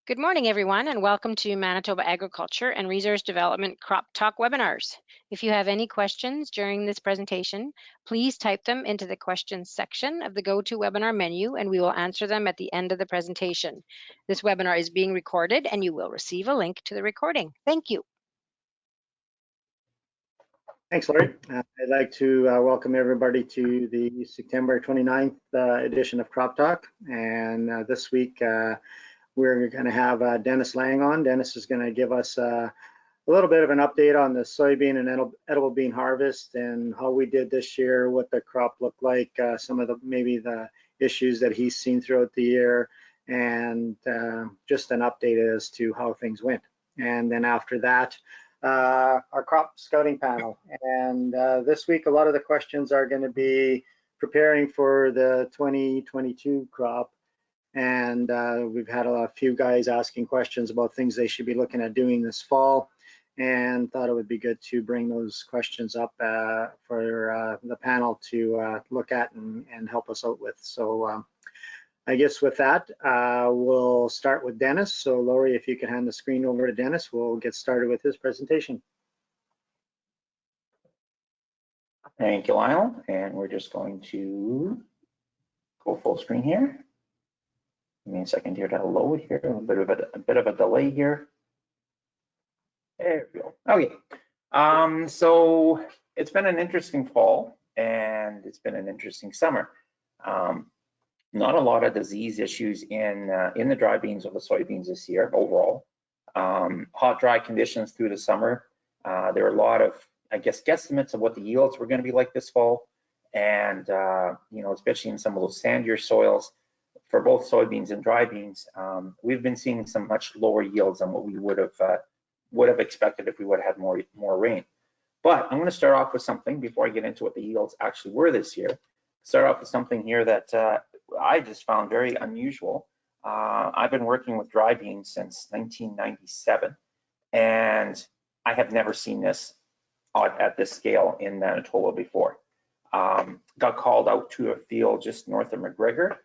Good morning, everyone, and welcome to Manitoba Agriculture and Resource Development CropTalk webinars. If you have any questions during this presentation, please type them into the questions section of the GoToWebinar menu, and we will answer them at the end of the presentation. This webinar is being recorded, and you will receive a link to the recording. Thank you. Thanks, Lori. I'd like to welcome everybody to the September 29th edition of CropTalk. And this week, we're going to have Dennis Lang on. Dennis is going to give us a little bit of an update on the soybean and edible bean harvest and how we did this year, what the crop looked like, some of the maybe the issues that he's seen throughout the year, and just an update as to how things went. And then after that, our crop scouting panel. And this week, a lot of the questions are going to be preparing for the 2022 crop. And we've had a few guys asking questions about things they should be looking at doing this fall, and thought it would be good to bring those questions up for the panel to look at and help us out with. So I guess with that, we'll start with Dennis. So Lori, if you can hand the screen over to Dennis, we'll get started with his presentation. Thank you, Lionel. And we're just going to go full screen here. Give me a second here to load here. A bit of a delay here. There we go. Okay. So it's been an interesting fall and it's been an interesting summer. Not a lot of disease issues in the dry beans or the soybeans this year overall. Hot, dry conditions through the summer. There were a lot of, I guess, guesstimates of what the yields were going to be like this fall, and you know, especially in some of those sandier soils for both soybeans and dry beans, we've been seeing some much lower yields than what we would have expected if we would have had more rain. But I'm going to start off with something before I get into what the yields actually were this year. Start off with something here that I just found very unusual. I've been working with dry beans since 1997, and I have never seen this at this scale in Manitoba before. Got called out to a field just north of McGregor.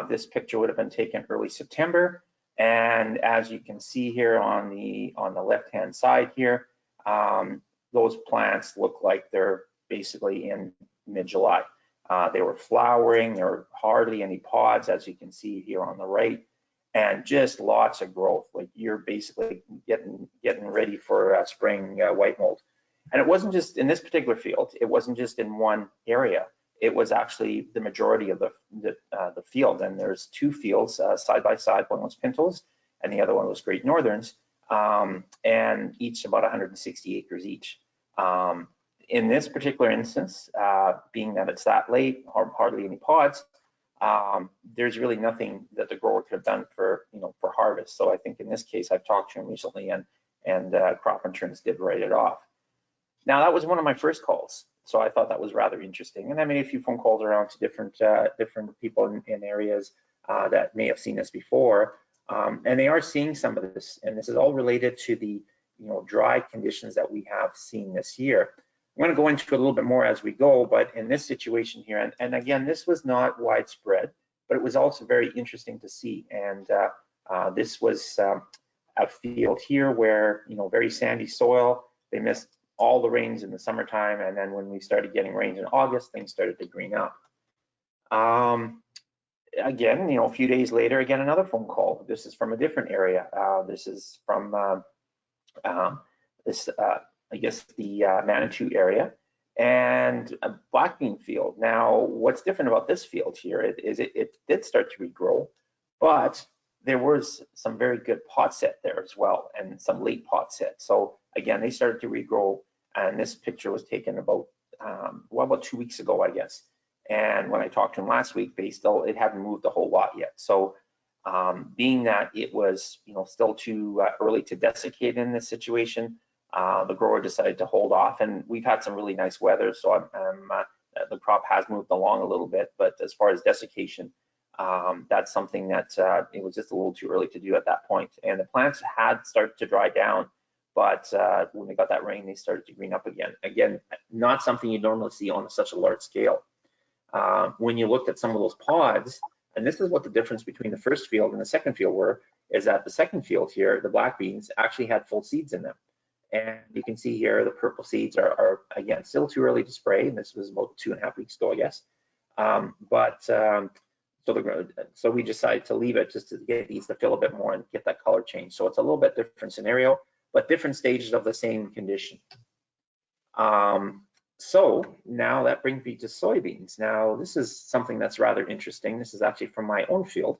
This picture would have been taken early September, and as you can see here on the left-hand side here, those plants look like they're basically in mid-July. They were flowering. There were hardly any pods, as you can see here on the right, and just lots of growth. Like you're basically getting ready for spring white mold. And it wasn't just in this particular field. It wasn't just in one area. It was actually the majority of the field. And there's two fields side by side. One was Pintos, and the other one was Great Northerns, and each about 160 acres each. In this particular instance, being that it's that late, or hardly any pods, there's really nothing that the grower could have done for harvest. So I think in this case, I've talked to him recently, and crop insurance did write it off. Now that was one of my first calls, so I thought that was rather interesting. And I made a few phone calls around to different people in areas that may have seen this before, and they are seeing some of this. And this is all related to the dry conditions that we have seen this year. I'm going to go into it a little bit more as we go, but in this situation here, and again, this was not widespread, but it was also very interesting to see. And this was a field here where, very sandy soil. They missed all the rains in the summertime, and then when we started getting rains in August, things started to green up. Again, a few days later, again, another phone call. This is from a different area. This is from I guess the Manitou area, and a black bean field. Now, what's different about this field here is it did start to regrow, but there was some very good pot set there as well, and some late pot set. So again, they started to regrow, and this picture was taken about 2 weeks ago, I guess. And when I talked to them last week, it hadn't moved a whole lot yet. So being that it was still too early to desiccate in this situation, the grower decided to hold off, and we've had some really nice weather, so the crop has moved along a little bit. But as far as desiccation, that's something that it was just a little too early to do at that point. And the plants had started to dry down, but when they got that rain, they started to green up again. Again, not something you normally see on such a large scale. When you looked at some of those pods, And this is what the difference between the first field and the second field were, is that the second field here, the black beans, actually had full seeds in them. And you can see here, the purple seeds are again, still too early to spray. And this was about 2.5 weeks ago, I guess. So we decided to leave it just to get these to fill a bit more and get that color change. So it's a little bit different scenario, but different stages of the same condition. So now that brings me to soybeans. Now this is something that's rather interesting. This is actually from my own field.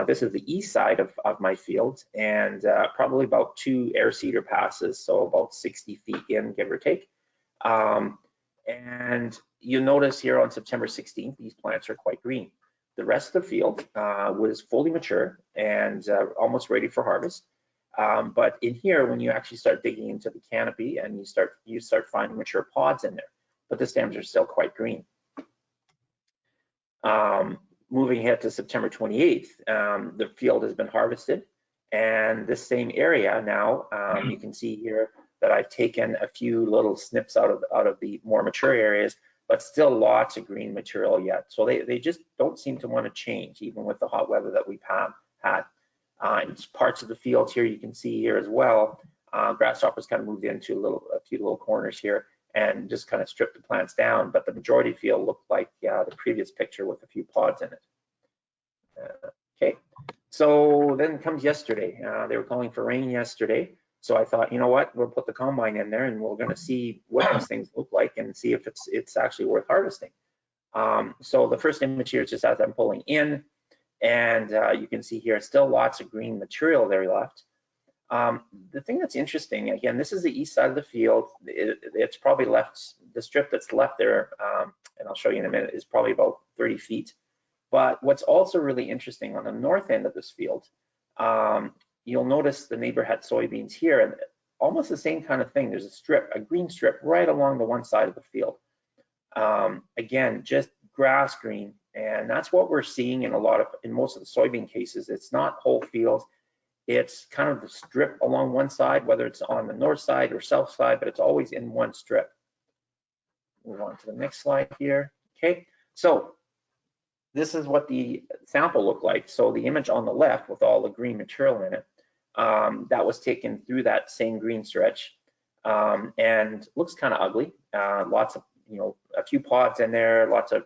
This is the east side of my field, and probably about 2 air seeder passes, so about 60 feet in, give or take. And you'll notice here on September 16th, these plants are quite green. The rest of the field was fully mature and almost ready for harvest. But in here, when you actually start digging into the canopy and you start finding mature pods in there, but the stems are still quite green. Moving ahead to September 28th, the field has been harvested, and this same area now, you can see here that I've taken a few little snips out of the more mature areas, but still lots of green material yet. So they just don't seem to want to change, even with the hot weather that we've had. In parts of the fields here, you can see here as well, grasshoppers kind of moved into a few little corners here and just kind of stripped the plants down, but the majority field looked like the previous picture with a few pods in it. Okay, so then comes yesterday. They were calling for rain yesterday, so I thought, you know what, we'll put the combine in there and we're going to see what these things look like and see if it's actually worth harvesting. So the first image here is just as I'm pulling in, and you can see here still lots of green material there left. The thing that's interesting, again, this is the east side of the field. It's probably left, the strip that's left there, and I'll show you in a minute, is probably about 30 feet. But what's also really interesting on the north end of this field, you'll notice the neighbor had soybeans here, and almost the same kind of thing. There's a strip, a green strip right along the one side of the field. Again, just grass green, and that's what we're seeing in most of the soybean cases. It's not whole fields. It's kind of the strip along one side, whether it's on the north side or south side, but it's always in one strip. Move on to the next slide here. Okay, so this is what the sample looked like. So the image on the left with all the green material in it, that was taken through that same green stretch, and looks kind of ugly. Lots of, a few pods in there, lots of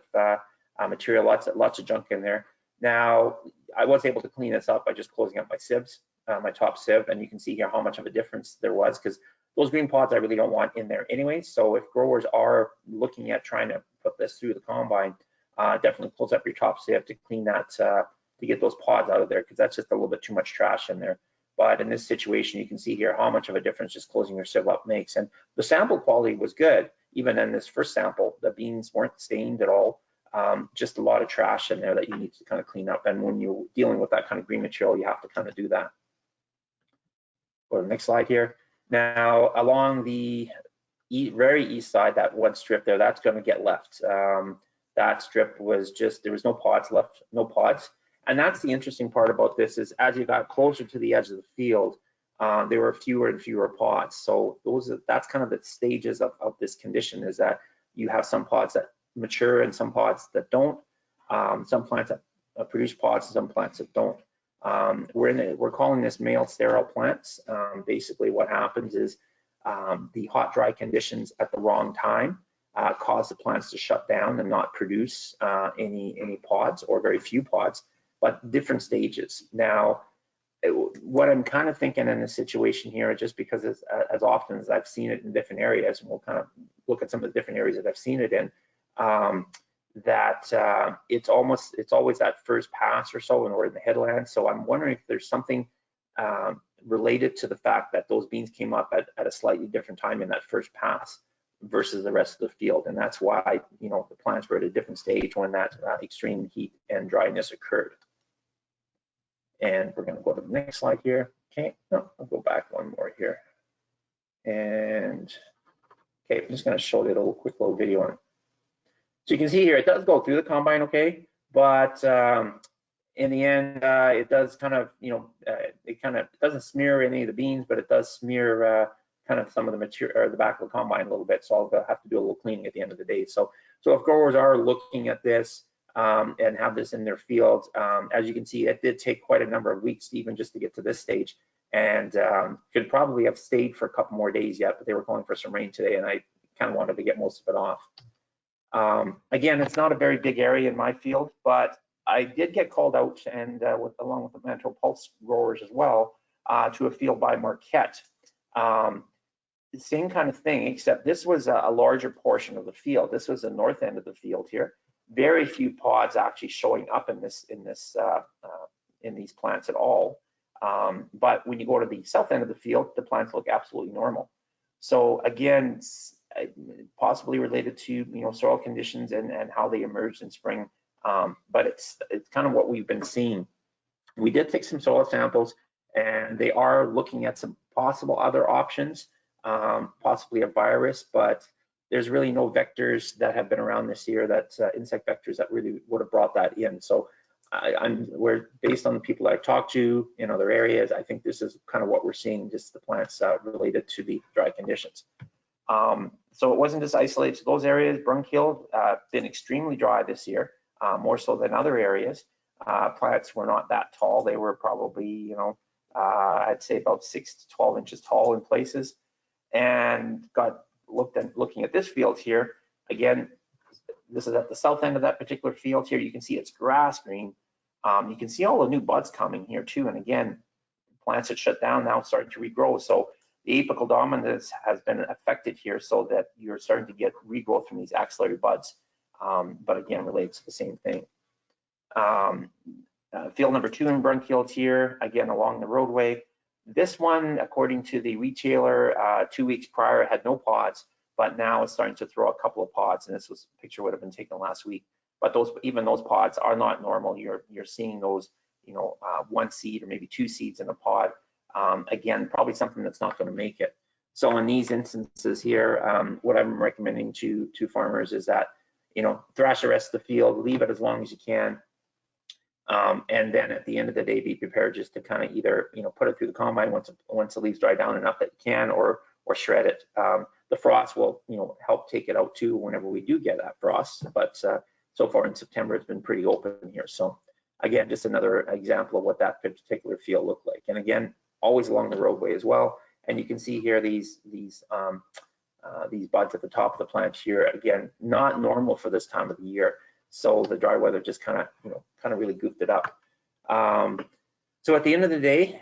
material, lots of junk in there. Now, I was able to clean this up by just closing up my sieves, my top sieve, and you can see here how much of a difference there was, because those green pods I really don't want in there anyway. So if growers are looking at trying to put this through the combine, definitely close up your top sieve to clean that, to get those pods out of there, because that's just a little bit too much trash in there. But in this situation, you can see here how much of a difference just closing your sieve up makes. And the sample quality was good. Even in this first sample, the beans weren't stained at all. Just a lot of trash in there that you need to kind of clean up. And when you're dealing with that kind of green material, you have to kind of do that. Go to the next slide here. Now, along the very east side, that one strip there, that's going to get left. That strip was just, there was no pods left, no pods. And that's the interesting part about this, is as you got closer to the edge of the field, there were fewer and fewer pods. So that's kind of the stages of this condition, is that you have some pods that mature and some pods that don't. Some plants that produce pods and some plants that don't. We're calling this male sterile plants. Basically what happens is the hot, dry conditions at the wrong time cause the plants to shut down and not produce any pods, or very few pods, but different stages. Now, what I'm kind of thinking in this situation here, just because as often as I've seen it in different areas, and we'll kind of look at some of the different areas that I've seen it in, it's always that first pass or so when we're in the headlands. So I'm wondering if there's something related to the fact that those beans came up at a slightly different time in that first pass versus the rest of the field, and that's why the plants were at a different stage when that extreme heat and dryness occurred. And we're going to go to the next slide here. Okay, no, I'll go back one more here. And okay, I'm just going to show you a quick little video on it. So you can see here, it does go through the combine, okay, but in the end, it does kind of, it doesn't smear any of the beans, but it does smear kind of some of the material, or the back of the combine a little bit. So I'll have to do a little cleaning at the end of the day. So if growers are looking at this, and have this in their field. As you can see, it did take quite a number of weeks even just to get to this stage, and could probably have stayed for a couple more days yet, but they were calling for some rain today, and I kind of wanted to get most of it off. Again, it's not a very big area in my field, but I did get called out, and along with the Manitoba Pulse growers as well, to a field by Marquette. The same kind of thing, except this was a larger portion of the field. This was the north end of the field here. Very few pods actually showing up in these plants at all. But when you go to the south end of the field, the plants look absolutely normal. So again, possibly related to soil conditions and how they emerged in spring. But it's kind of what we've been seeing. We did take some soil samples, and they are looking at some possible other options, possibly a virus, but there's really no vectors that have been around this year, that insect vectors that really would have brought that in. So we're based on the people I've talked to in other areas, I think this is kind of what we're seeing, just the plants related to the dry conditions. So it wasn't just isolated to those areas. Brunkill been extremely dry this year, more so than other areas. Plants were not that tall. They were probably, I'd say about 6 to 12 inches tall in places. And looking at this field here, again, this is at the south end of that particular field here. You can see it's grass green. You can see all the new buds coming here too. And again, plants that shut down now starting to regrow. So the apical dominance has been affected here, so that you're starting to get regrowth from these axillary buds. But again, relates to the same thing. Field number 2 in Brunkill here, again along the roadway. This one, according to the retailer, 2 weeks prior had no pods, but now it's starting to throw a couple of pods, and this picture would have been taken last week. But even those pods are not normal. You're seeing those, 1 seed or maybe 2 seeds in a pod. Again, probably something that's not going to make it. So in these instances here, what I'm recommending to farmers is that, thrash the rest of the field, leave it as long as you can. And then at the end of the day, be prepared just to kind of either, put it through the combine once the leaves dry down enough that you can, or shred it. The frost will, help take it out too whenever we do get that frost. But so far in September, it's been pretty open here. So again, just another example of what that particular field looked like. And again, always along the roadway as well. And you can see here these buds at the top of the plant here. Again, not normal for this time of the year. So the dry weather just kind of really goofed it up. So at the end of the day,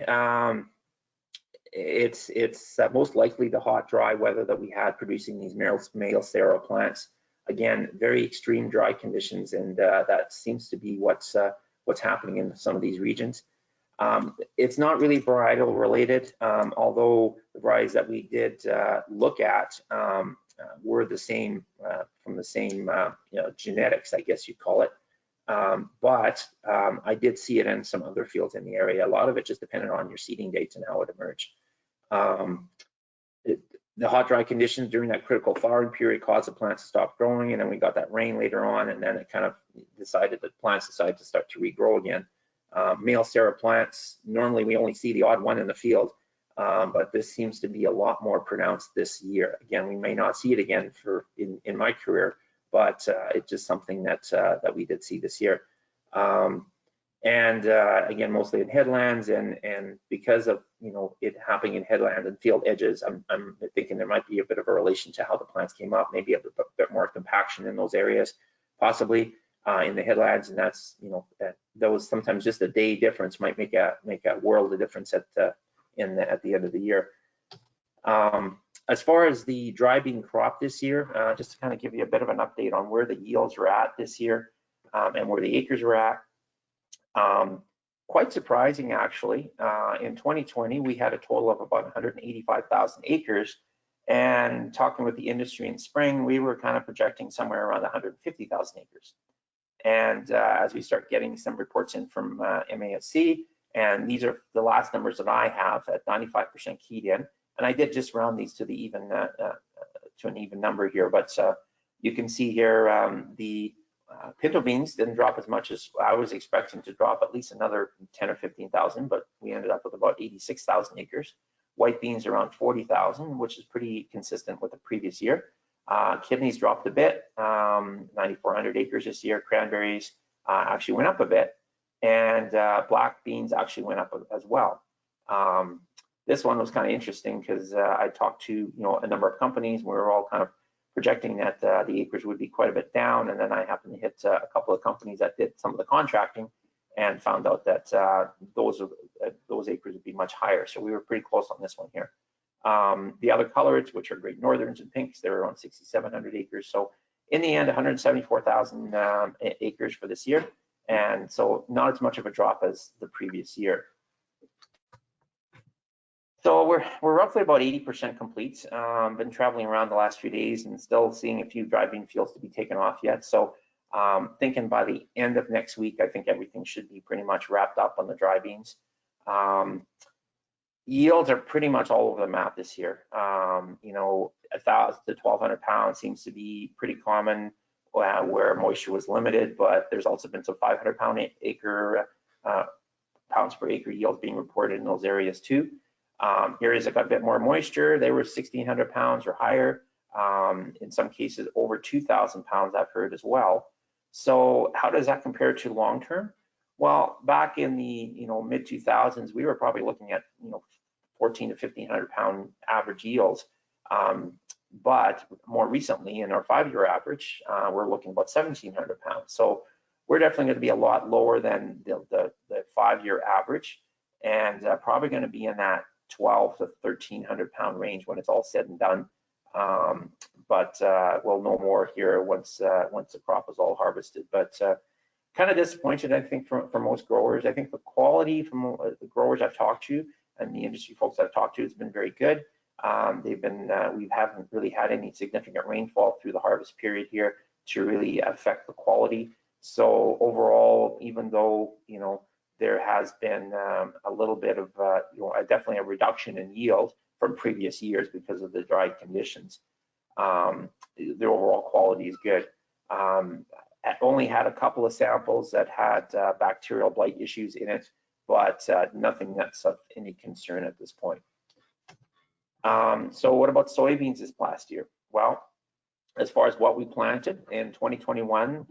it's most likely the hot, dry weather that we had producing these male sterile plants. Again, very extreme dry conditions, and that seems to be what's happening in some of these regions. It's not really varietal related, although the varieties that we did look at were the same, from the same genetics, I guess you'd call it. But I did see it in some other fields in the area. A lot of it just depended on your seeding dates and how it emerged. The hot, dry conditions during that critical flowering period caused the plants to stop growing, and then we got that rain later on, and then it kind of plants decided to start to regrow again. Male sterile plants, normally we only see the odd one in the field, but this seems to be a lot more pronounced this year. Again, we may not see it again in my career, but it's just something that we did see this year. Again, mostly in headlands, and because of it happening in headlands and field edges, I'm thinking there might be a bit of a relation to how the plants came up, maybe a bit more compaction in those areas, possibly in the headlands, and that's those sometimes just a day difference might make a world of difference at the end of the year. As far as the dry bean crop this year, just to kind of give you a bit of an update on where the yields are at this year and where the acres are at. Quite surprising, actually. In 2020, we had a total of about 185,000 acres, and talking with the industry in spring, we were kind of projecting somewhere around 150,000 acres. And as we start getting some reports in from MASC, and these are the last numbers that I have at 95% keyed in, and I did just round these to the even to an even number here, but you can see here the pinto beans didn't drop as much as I was expecting to drop, at least another 10 or 15,000, but we ended up with about 86,000 acres. White beans around 40,000, which is pretty consistent with the previous year. Kidneys dropped a bit, 9,400 acres this year. Cranberries actually went up a bit, and black beans actually went up as well. This one was kind of interesting because I talked to a number of companies. We were all kind of projecting that the acres would be quite a bit down, and then I happened to hit a couple of companies that did some of the contracting and found out that those acres would be much higher. So we were pretty close on this one here. The other colors, which are Great Northerns and Pinks, they were around 6,700 acres. So in the end, 174,000 acres for this year, and so not as much of a drop as the previous year. So we're roughly about 80% complete. Been traveling around the last few days and still seeing a few dry bean fields to be taken off yet. So thinking by the end of next week, I think everything should be pretty much wrapped up on the dry beans. Yields are pretty much all over the map this year. 1,000 to 1,200 pounds seems to be pretty common where moisture was limited, but there's also been some 500 pounds per acre yields being reported in those areas too. Areas that got a bit more moisture, they were 1,600 pounds or higher. In some cases, over 2,000 pounds I've heard as well. So how does that compare to long term? Well, back in the mid 2000s, we were probably looking at 1,400 to 1,500 pound average yields. But more recently, in our 5-year average, we're looking about 1,700 pounds. So we're definitely going to be a lot lower than the 5-year average, and probably going to be in that 1,200 to 1,300 pound range when it's all said and done. But we'll know more here once the crop is all harvested. But kind of disappointed, I think, for most growers. I think the quality from the growers I've talked to and the industry folks I've talked to has been very good. We haven't really had any significant rainfall through the harvest period here to really affect the quality. So overall, even though there has been a little bit of definitely a reduction in yield from previous years because of the dry conditions, the overall quality is good. I only had a couple of samples that had bacterial blight issues in it, but nothing that's of any concern at this point. So what about soybeans this past year? Well, as far as what we planted in 2021,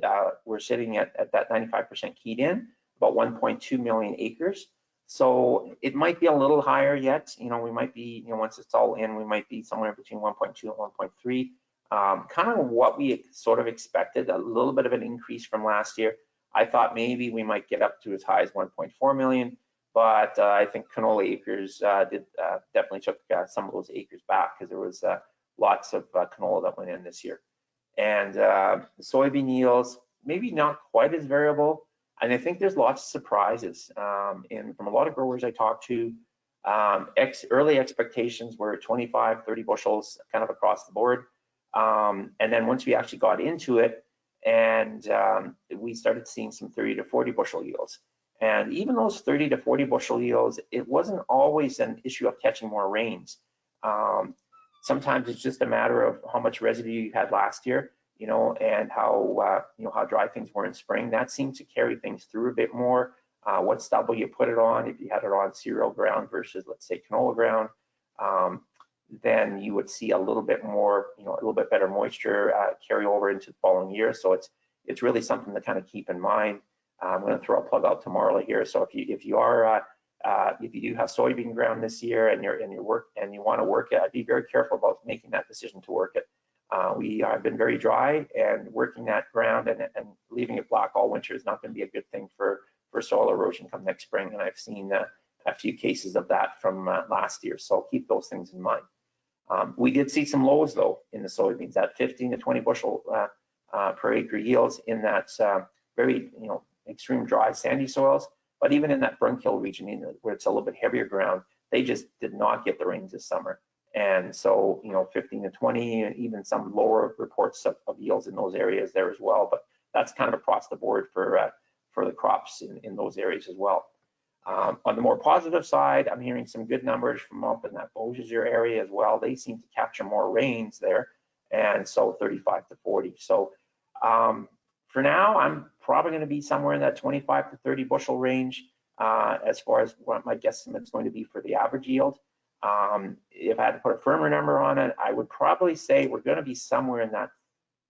we're sitting at that 95% keyed in, about 1.2 million acres. So it might be a little higher yet. We might be, once it's all in, we might be somewhere between 1.2 and 1.3. Kind of what we sort of expected, a little bit of an increase from last year. I thought maybe we might get up to as high as 1.4 million, but I think canola acres definitely took some of those acres back because there was lots of canola that went in this year. And the soybean yields, maybe not quite as variable. And I think there's lots of surprises. And from a lot of growers I talked to, early expectations were 25, 30 bushels kind of across the board. And then once we actually got into it, and we started seeing some 30 to 40 bushel yields. And even those 30 to 40 bushel yields, it wasn't always an issue of catching more rains. Sometimes it's just a matter of how much residue you had last year, and how how dry things were in spring. That seemed to carry things through a bit more. What stubble you put it on, if you had it on cereal ground versus, let's say, canola ground, then you would see a little bit more, a little bit better moisture carry over into the following year. So it's really something to kind of keep in mind. I'm going to throw a plug out tomorrow here. So if you do have soybean ground this year and you want to work it, be very careful about making that decision to work it. We have been very dry, and working that ground and leaving it black all winter is not going to be a good thing for soil erosion come next spring. And I've seen a few cases of that from last year. So keep those things in mind. We did see some lows though in the soybeans at 15 to 20 bushel per acre yields in that very extreme dry sandy soils. But even in that Brunkill region, where it's a little bit heavier ground, they just did not get the rains this summer. And so 15 to 20, and even some lower reports of yields in those areas there as well. But that's kind of across the board for the crops in those areas as well. On the more positive side, I'm hearing some good numbers from up in that Beausejour area as well. They seem to capture more rains there, and so 35 to 40. So for now, I'm probably going to be somewhere in that 25 to 30 bushel range as far as what my guesstimate is going to be for the average yield. If I had to put a firmer number on it, I would probably say we're going to be somewhere in that.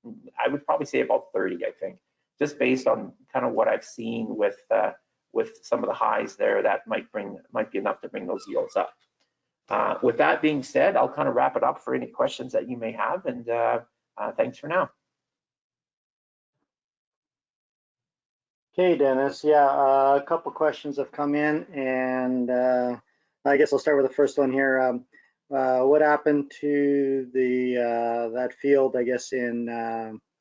I would probably say about 30, I think, just based on kind of what I've seen with some of the highs there, that might be enough to bring those yields up. With that being said, I'll kind of wrap it up for any questions that you may have, and thanks for now. Okay, Dennis. Yeah, a couple questions have come in, and I guess I'll start with the first one here. What happened to that field, I guess, in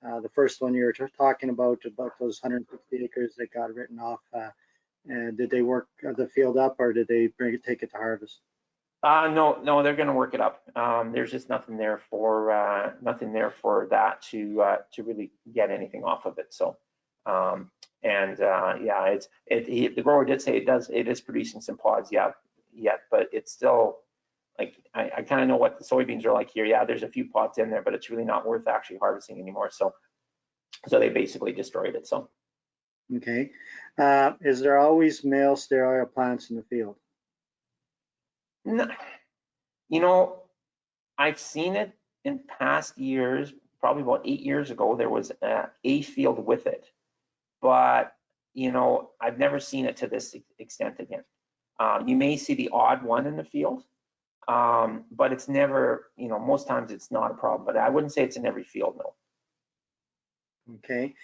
the first one you were talking about those 150 acres that got written off? And did they work the field up, or did they take it to harvest? No, they're going to work it up. There's just nothing there for that to really get anything off of it. So, yeah, the grower did say it is producing some pods yet, but it's still like I kind of know what the soybeans are like here. Yeah, there's a few pods in there, but it's really not worth actually harvesting anymore. So they basically destroyed it. So. Okay. Is there always male sterile plants in the field? No, you know, I've seen it in past years. Probably about 8 years ago, there was a field with it, but you know, I've never seen it to this extent again. You may see the odd one in the field, but it's never, you know, most times it's not a problem. But I wouldn't say it's in every field, no. Okay.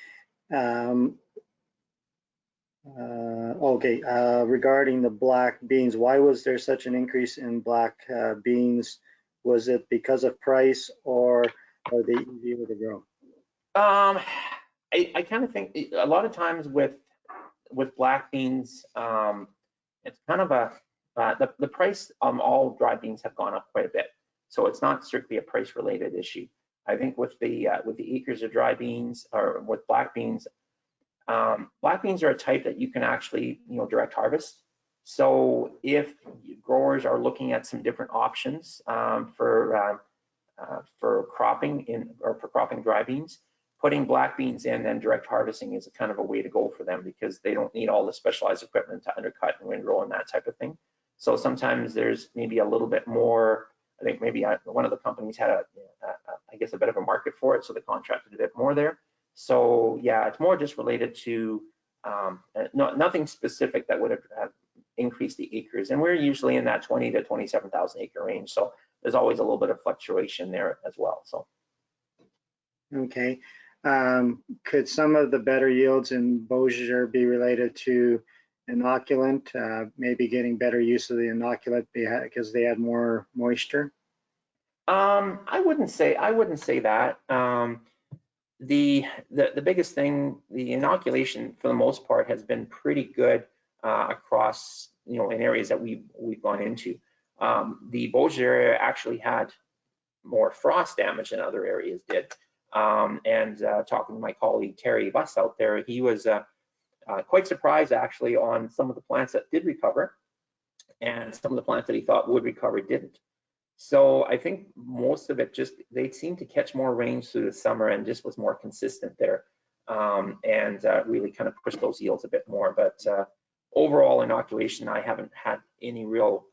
Regarding the black beans, why was there such an increase in black beans? Was it because of price, or are they easier to grow? I kind of think a lot of times with black beans, it's kind of the price on all dry beans have gone up quite a bit. So it's not strictly a price related issue. I think with the acres of dry beans, or with black beans are a type that you can actually, you know, direct harvest. So if growers are looking at some different options for cropping for cropping dry beans, putting black beans in and direct harvesting is a kind of a way to go for them, because they don't need all the specialized equipment to undercut and windrow and that type of thing. So sometimes there's maybe a little bit more. I think maybe one of the companies had I guess a bit of a market for it, so they contracted a bit more there. So yeah, it's more just related to nothing specific that would have increased the acres. And we're usually in that 20 to 27,000 acre range. So there's always a little bit of fluctuation there as well. So. Okay. Could some of the better yields in Beaujolais be related to inoculant, maybe getting better use of the inoculant because they had more moisture? I wouldn't say that. The biggest thing, the inoculation for the most part has been pretty good across, you know, in areas that we've gone into. The Beaujolais area actually had more frost damage than other areas did. Talking to my colleague Terry Buss out there, he was quite surprised actually on some of the plants that did recover, and some of the plants that he thought would recover didn't. So I think most of it just, they seemed to catch more rain through the summer and just was more consistent there, and really kind of pushed those yields a bit more. But overall inoculation, I haven't had any real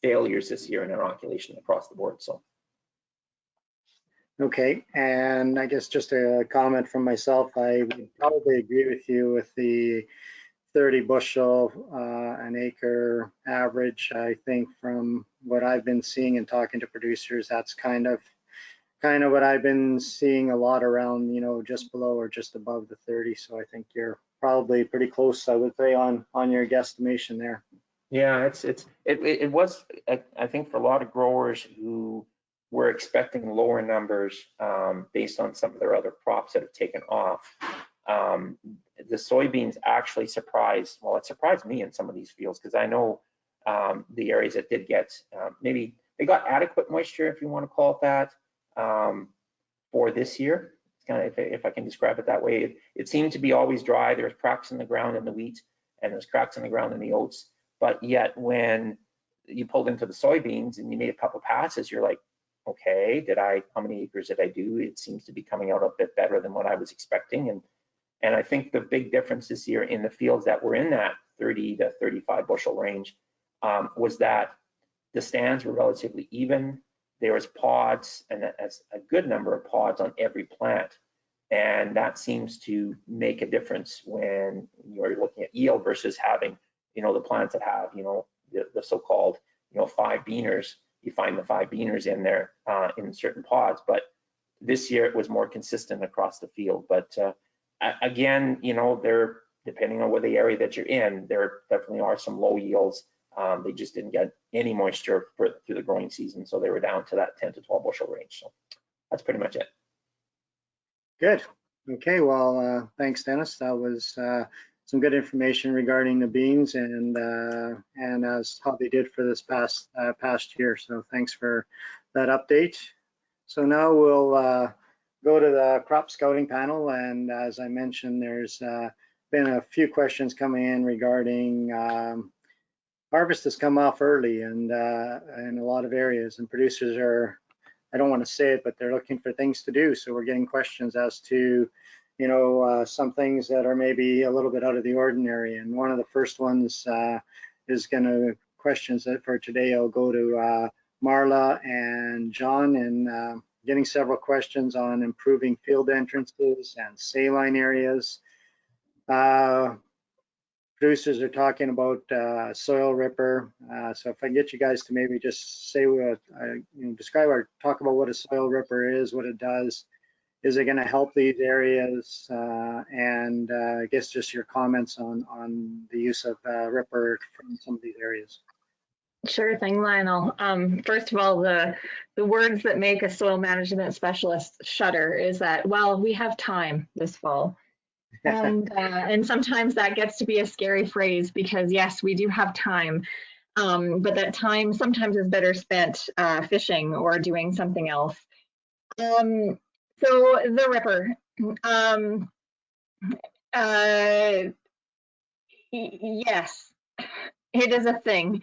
failures this year in inoculation across the board. So. Okay, and I guess just a comment from myself, I would probably agree with you with the 30 bushel an acre average. I think from what I've been seeing and talking to producers, that's kind of what I've been seeing a lot around, you know, just below or just above the 30. So I think you're probably pretty close, I would say, on your guesstimation there. Yeah, it was, I think, for a lot of growers who were expecting lower numbers based on some of their other crops that have taken off. The soybeans actually surprised me in some of these fields, because I know the areas that did get, maybe they got adequate moisture, if you want to call it that, for this year. It's kind of, if I can describe it that way, it seemed to be always dry. There's cracks in the ground in the wheat, and there's cracks in the ground in the oats. But yet when you pulled into the soybeans and you made a couple passes, you're like, okay, how many acres did I do? It seems to be coming out a bit better than what I was expecting. And I think the big difference this year in the fields that were in that 30 to 35 bushel range was that the stands were relatively even. There was pods, and a good number of pods on every plant. And that seems to make a difference when you're looking at yield versus having, the plants that have, the so-called, 5 beaners. You find the 5 beaners in there in certain pods, but this year it was more consistent across the field. But again, they're depending on what the area that you're in, there definitely are some low yields. They just didn't get any moisture through the growing season, so they were down to that 10 to 12 bushel range. So that's pretty much it. Good. Okay, well, thanks, Dennis. That was some good information regarding the beans and as how they did for this past year. So thanks for that update. So now we'll go to the crop scouting panel, and as I mentioned, there's been a few questions coming in regarding harvest has come off early and in a lot of areas, and producers are, I don't want to say it, but they're looking for things to do. So we're getting questions as to, some things that are maybe a little bit out of the ordinary. And one of the first ones is going to questions that for today. I'll go to Marla and John, and getting several questions on improving field entrances and saline areas. Producers are talking about soil ripper. So if I get you guys to maybe just say what, describe or talk about what a soil ripper is, what it does. Is it going to help these areas? And I guess just your comments on the use of ripper from some of these areas. Sure thing, Lionel. First of all, the words that make a soil management specialist shudder is that, well, we have time this fall. And sometimes that gets to be a scary phrase because yes, we do have time, but that time sometimes is better spent fishing or doing something else. So the ripper, yes, it is a thing,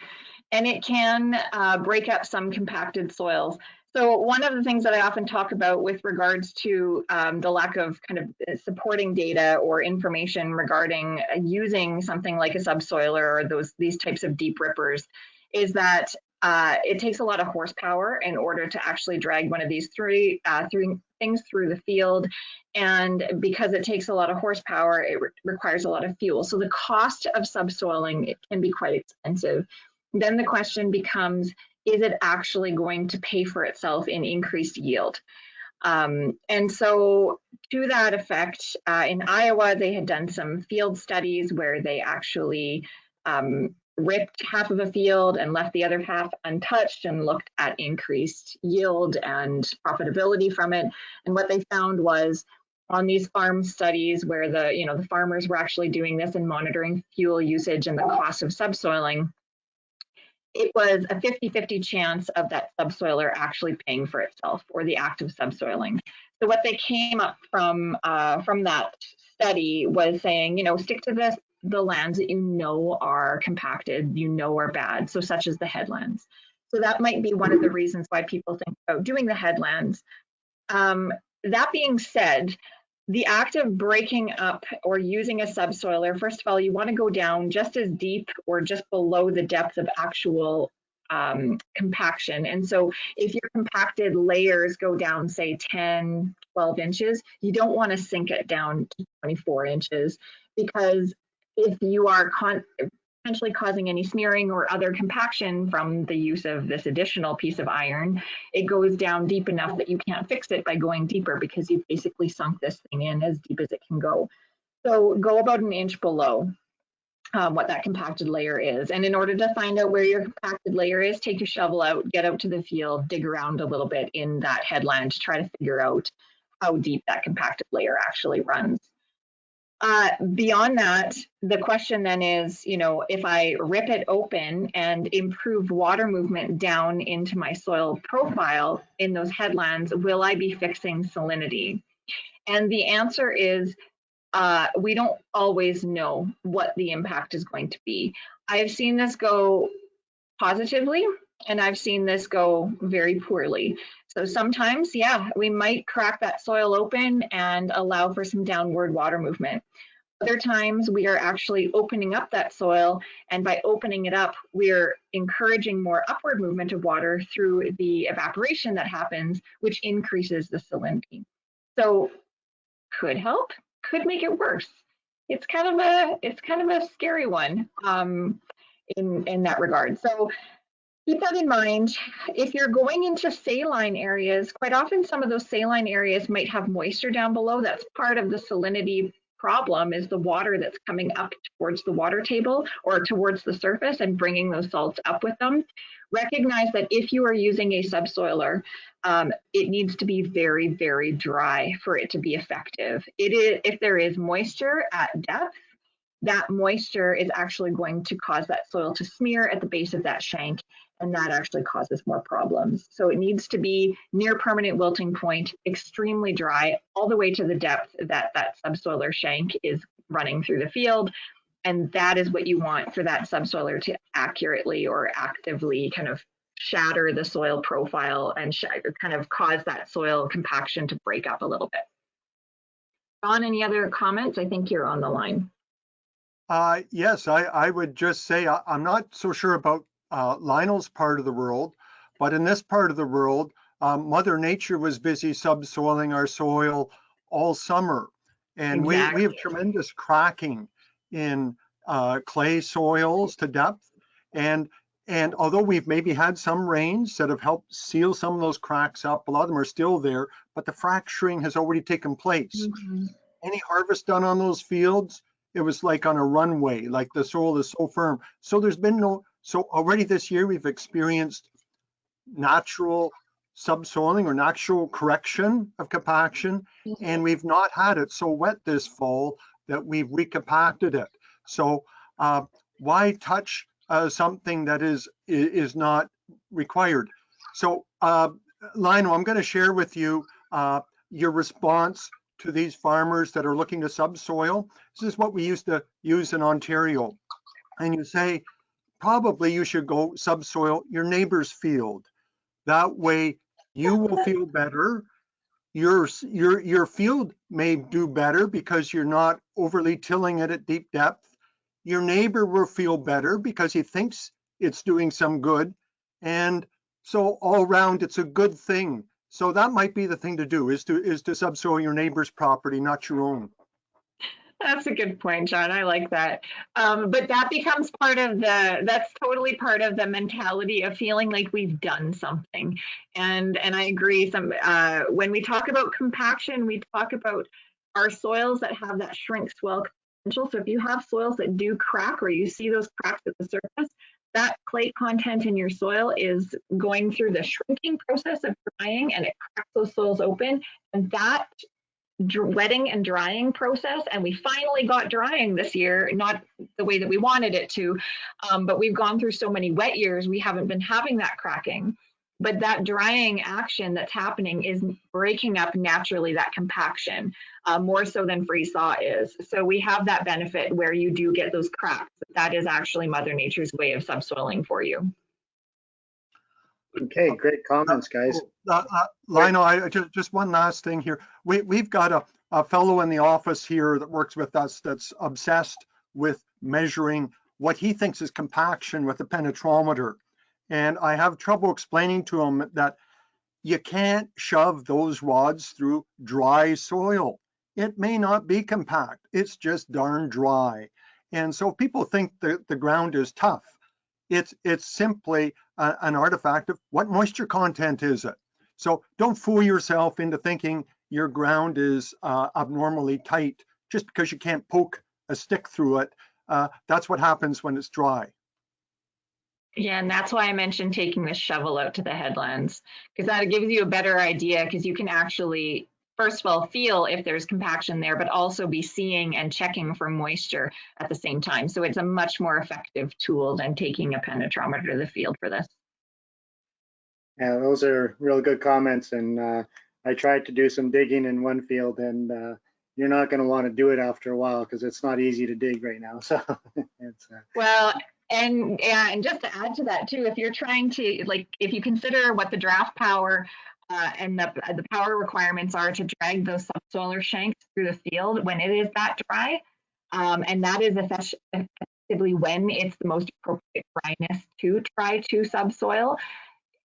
and it can break up some compacted soils. So one of the things that I often talk about with regards to the lack of kind of supporting data or information regarding using something like a subsoiler or these types of deep rippers is that it takes a lot of horsepower in order to actually drag one of these three things through the field. And because it takes a lot of horsepower, it requires a lot of fuel. So the cost of subsoiling, it can be quite expensive. Then the question becomes, is it actually going to pay for itself in increased yield? And so to that effect, in Iowa, they had done some field studies where they actually ripped half of a field and left the other half untouched and looked at increased yield and profitability from it. And what they found was on these farm studies where the farmers were actually doing this and monitoring fuel usage and the cost of subsoiling, it was a 50-50 chance of that subsoiler actually paying for itself, or the act of subsoiling. So what they came up from that study was saying, stick to the lands that are compacted, are bad, so such as the headlands. So that might be one of the reasons why people think about doing the headlands. That being said, the act of breaking up or using a subsoiler, first of all, you want to go down just as deep or just below the depth of actual compaction. And so if your compacted layers go down, say 10, 12 inches, you don't want to sink it down to 24 inches, because if you are potentially causing any smearing or other compaction from the use of this additional piece of iron, it goes down deep enough that you can't fix it by going deeper, because you've basically sunk this thing in as deep as it can go. So go about an inch below what that compacted layer is. And in order to find out where your compacted layer is, take your shovel out, get out to the field, dig around a little bit in that headland to try to figure out how deep that compacted layer actually runs. Beyond that, the question then is, if I rip it open and improve water movement down into my soil profile in those headlands, will I be fixing salinity? And the answer is, we don't always know what the impact is going to be. I've seen this go positively, and I've seen this go very poorly. So sometimes, yeah, we might crack that soil open and allow for some downward water movement. Other times we are actually opening up that soil, and by opening it up, we're encouraging more upward movement of water through the evaporation that happens, which increases the salinity. So could help, could make it worse. It's kind of a scary one in that regard. So keep that in mind. If you're going into saline areas, quite often some of those saline areas might have moisture down below. That's part of the salinity problem, is the water that's coming up towards the water table or towards the surface and bringing those salts up with them. Recognize that if you are using a subsoiler, it needs to be very, very dry for it to be effective. If there is moisture at depth, that moisture is actually going to cause that soil to smear at the base of that shank, and that actually causes more problems. So it needs to be near permanent wilting point, extremely dry, all the way to the depth that that subsoiler shank is running through the field. And that is what you want for that subsoiler to accurately or actively kind of shatter the soil profile and kind of cause that soil compaction to break up a little bit. Don, any other comments? I think you're on the line. Yes, I would just say I'm not so sure about Lionel's part of the world, but in this part of the world, Mother Nature was busy subsoiling our soil all summer. And Exactly. we have tremendous cracking in clay soils to depth. And although we've maybe had some rains that have helped seal some of those cracks up, a lot of them are still there, but the fracturing has already taken place. Mm-hmm. Any harvest done on those fields, it was like on a runway, like the soil is so firm. So there's been so already this year we've experienced natural subsoiling or natural correction of compaction, and we've not had it so wet this fall that we've recompacted it. So why touch something that is not required? So Lionel, I'm going to share with you your response to these farmers that are looking to subsoil. This is what we used to use in Ontario. And you say, probably you should go subsoil your neighbor's field. That way you will feel better. Your field may do better because you're not overly tilling it at deep depth. Your neighbor will feel better because he thinks it's doing some good. And so all around, it's a good thing. So that might be the thing to do, is to subsoil your neighbor's property, not your own. That's a good point, John. I like that. But that becomes that's totally part of the mentality of feeling like we've done something. And I agree. When we talk about compaction, we talk about our soils that have that shrink swell potential. So if you have soils that do crack, or you see those cracks at the surface, that clay content in your soil is going through the shrinking process of drying, and it cracks those soils open. And that wetting and drying process, and we finally got drying this year, not the way that we wanted it to, but we've gone through so many wet years, we haven't been having that cracking. But that drying action that's happening is breaking up naturally that compaction, more so than freeze thaw is. So we have that benefit where you do get those cracks. That is actually Mother Nature's way of subsoiling for you. Okay, great comments, guys. Lionel, just one last thing here. We've got a fellow in the office here that works with us that's obsessed with measuring what he thinks is compaction with a penetrometer. And I have trouble explaining to him that you can't shove those rods through dry soil. It may not be compact, it's just darn dry. And so people think that the ground is tough. It's simply an artifact of what moisture content is it. So don't fool yourself into thinking your ground is abnormally tight just because you can't poke a stick through it. That's what happens when it's dry. Yeah, and that's why I mentioned taking the shovel out to the headlands, because that gives you a better idea, because you can actually, first of all, feel if there's compaction there, but also be seeing and checking for moisture at the same time. So it's a much more effective tool than taking a penetrometer to the field for this. Yeah, those are real good comments. And I tried to do some digging in one field, and you're not going to want to do it after a while because it's not easy to dig right now. So it's well. And just to add to that too, if you're trying to, like, if you consider what the draft power and the power requirements are to drag those subsoiler shanks through the field when it is that dry, and that is effectively when it's the most appropriate dryness to try to subsoil.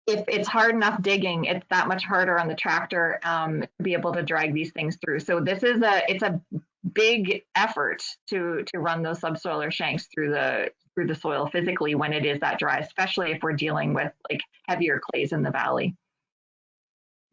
if it's hard enough digging, it's that much harder on the tractor to be able to drag these things through. So it's a big effort to run those subsoiler shanks through the soil physically when it is that dry, especially if we're dealing with like heavier clays in the valley.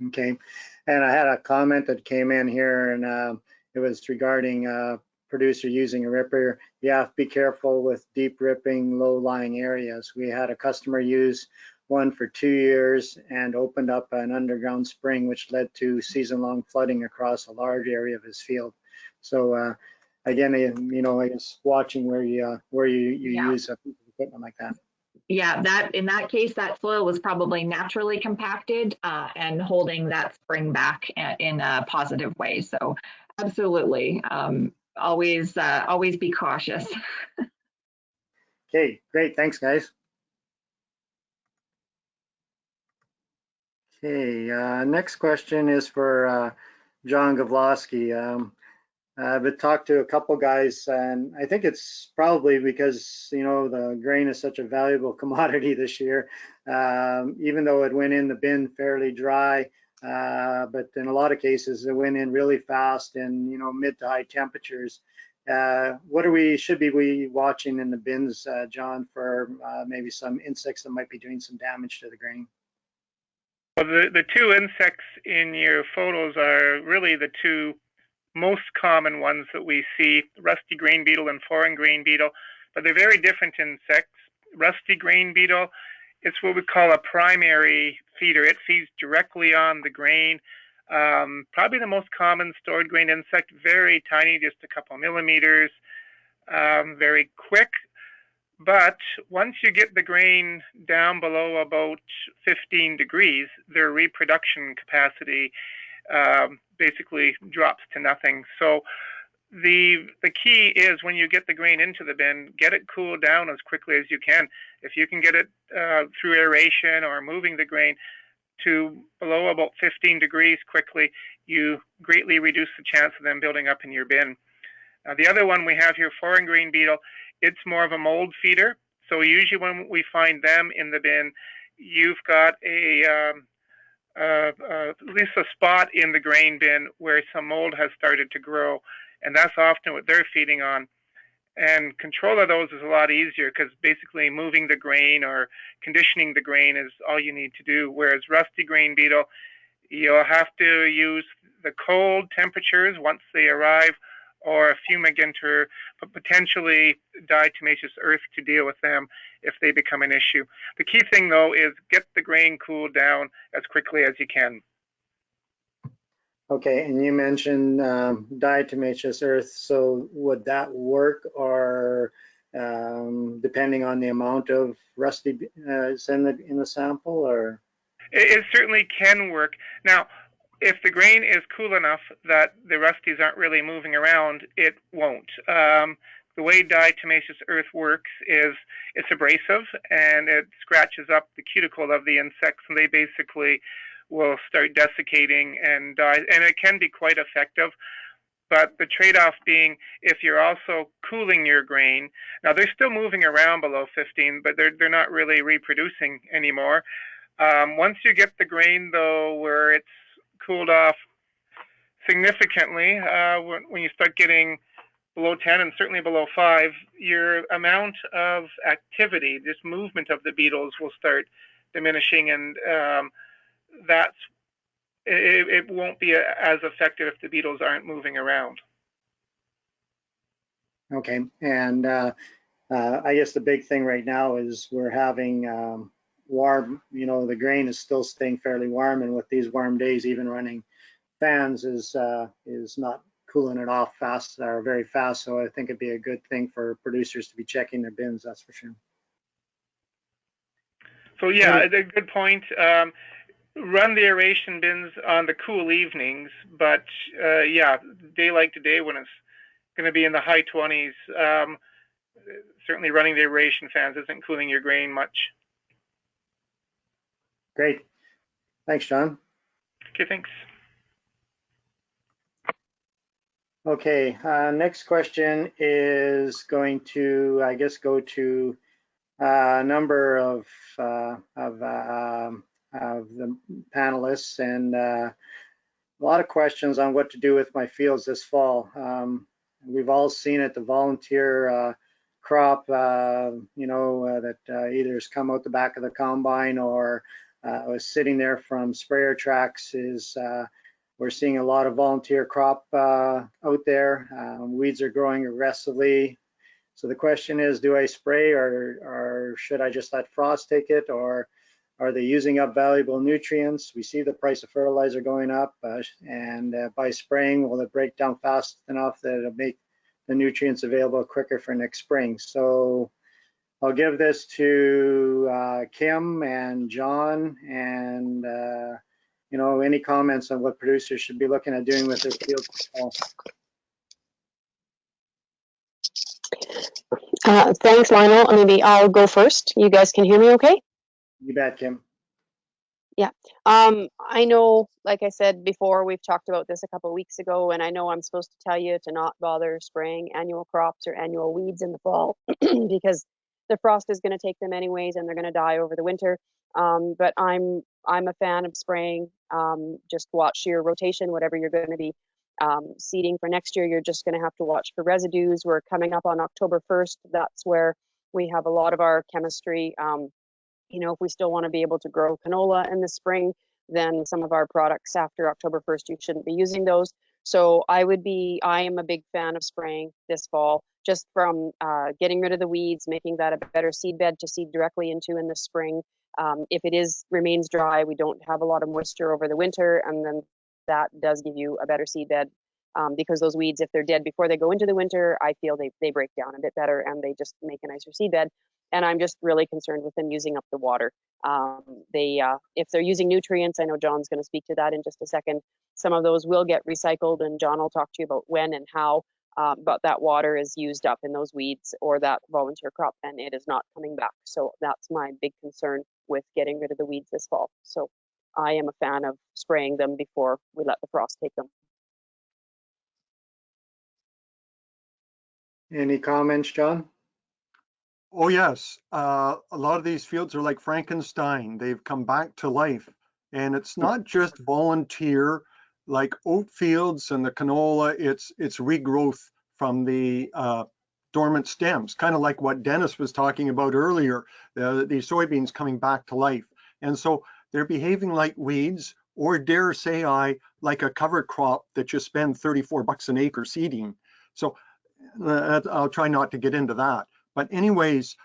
Okay, and I had a comment that came in here, and it was regarding producer using a ripper. You have to be careful with deep ripping low-lying areas. We had a customer use one for 2 years and opened up an underground spring, which led to season-long flooding across a large area of his field. So again, you know, I guess watching where you use a piece of equipment like that. Yeah, that in that case, that soil was probably naturally compacted and holding that spring back in a positive way. So absolutely, always be cautious. Okay, great. Thanks, guys. Okay, next question is for John Gavlosky. I've talked to a couple guys, and I think it's probably because, you know, the grain is such a valuable commodity this year, even though it went in the bin fairly dry. But in a lot of cases, it went in really fast and, you know, mid to high temperatures. What should we watching in the bins, John, for maybe some insects that might be doing some damage to the grain? Well, the two insects in your photos are really the two most common ones that we see, rusty grain beetle and foreign grain beetle, but they're very different insects. Rusty grain beetle, it's what we call a primary feeder. It feeds directly on the grain. Probably the most common stored grain insect, very tiny, just a couple millimeters, very quick. But once you get the grain down below about 15 degrees, their reproduction capacity basically drops to nothing. So the key is when you get the grain into the bin, get it cooled down as quickly as you can. If you can get it through aeration or moving the grain to below about 15 degrees quickly, you greatly reduce the chance of them building up in your bin. The other one we have here, foreign grain beetle, it's more of a mold feeder. So usually when we find them in the bin, you've got at least a spot in the grain bin where some mold has started to grow, and that's often what they're feeding on. And control of those is a lot easier because basically moving the grain or conditioning the grain is all you need to do. Whereas rusty grain beetle, you'll have to use the cold temperatures once they arrive, or a fumigant, but potentially diatomaceous earth to deal with them if they become an issue. The key thing, though, is get the grain cooled down as quickly as you can. Okay, and you mentioned diatomaceous earth. So would that work, or depending on the amount of rusty is in the sample, or? It certainly can work. Now, if the grain is cool enough that the rusties aren't really moving around, it won't. The way diatomaceous earth works is it's abrasive and it scratches up the cuticle of the insects, and they basically will start desiccating and die. And it can be quite effective. But the trade-off being, if you're also cooling your grain, now they're still moving around below 15, but they're not really reproducing anymore. Once you get the grain, though, where it's cooled off significantly, when you start getting below 10 and certainly below 5, your amount of activity, this movement of the beetles, will start diminishing, and it won't be as effective if the beetles aren't moving around. Okay, and I guess the big thing right now is we're having warm, you know, the grain is still staying fairly warm, and with these warm days, even running fans is not cooling it off fast or very fast. So I think it'd be a good thing for producers to be checking their bins, that's for sure. So yeah, a good point. Run the aeration bins on the cool evenings, but yeah, daylight to day when it's going to be in the high 20s, certainly running the aeration fans isn't cooling your grain much. Great. Thanks, John. Okay, thanks. Okay, next question is going to, I guess, go to a number of the panelists, and a lot of questions on what to do with my fields this fall. We've all seen it, the volunteer crop, that either has come out the back of the combine or was sitting there from sprayer tracks. We're seeing a lot of volunteer crop out there. Weeds are growing aggressively. So the question is, do I spray or should I just let frost take it, or are they using up valuable nutrients? We see the price of fertilizer going up, and by spraying, will it break down fast enough that it'll make the nutrients available quicker for next spring? So I'll give this to Kim and John, and any comments on what producers should be looking at doing with their fields this fall? Thanks, Lionel. Maybe I'll go first. You guys can hear me okay? You bet, Kim. Yeah. I know, like I said before, we've talked about this a couple of weeks ago, and I know I'm supposed to tell you to not bother spraying annual crops or annual weeds in the fall because the frost is going to take them anyways, and they're going to die over the winter. But I'm a fan of spraying. Just watch your rotation, whatever you're going to be seeding for next year. You're just going to have to watch for residues. We're coming up on October 1st. That's where we have a lot of our chemistry. If we still want to be able to grow canola in the spring, then some of our products after October 1st, you shouldn't be using those. So I am a big fan of spraying this fall, just from getting rid of the weeds, making that a better seed bed to seed directly into in the spring. If it remains dry, we don't have a lot of moisture over the winter, and then that does give you a better seed bed, because those weeds, if they're dead before they go into the winter, I feel they break down a bit better and they just make a nicer seed bed. And I'm just really concerned with them using up the water. If they're using nutrients, I know John's going to speak to that in just a second. Some of those will get recycled, and John will talk to you about when and how. But that water is used up in those weeds or that volunteer crop, and it is not coming back. So that's my big concern with getting rid of the weeds this fall. So I am a fan of spraying them before we let the frost take them. Any comments, John? Oh, yes. A lot of these fields are like Frankenstein. They've come back to life. And it's not just volunteer, like oat fields and the canola, it's regrowth from the dormant stems, kind of like what Dennis was talking about earlier, the soybeans coming back to life. And so they're behaving like weeds, or dare say like a cover crop that you spend $34 an acre seeding. So I'll try not to get into that. But anyways,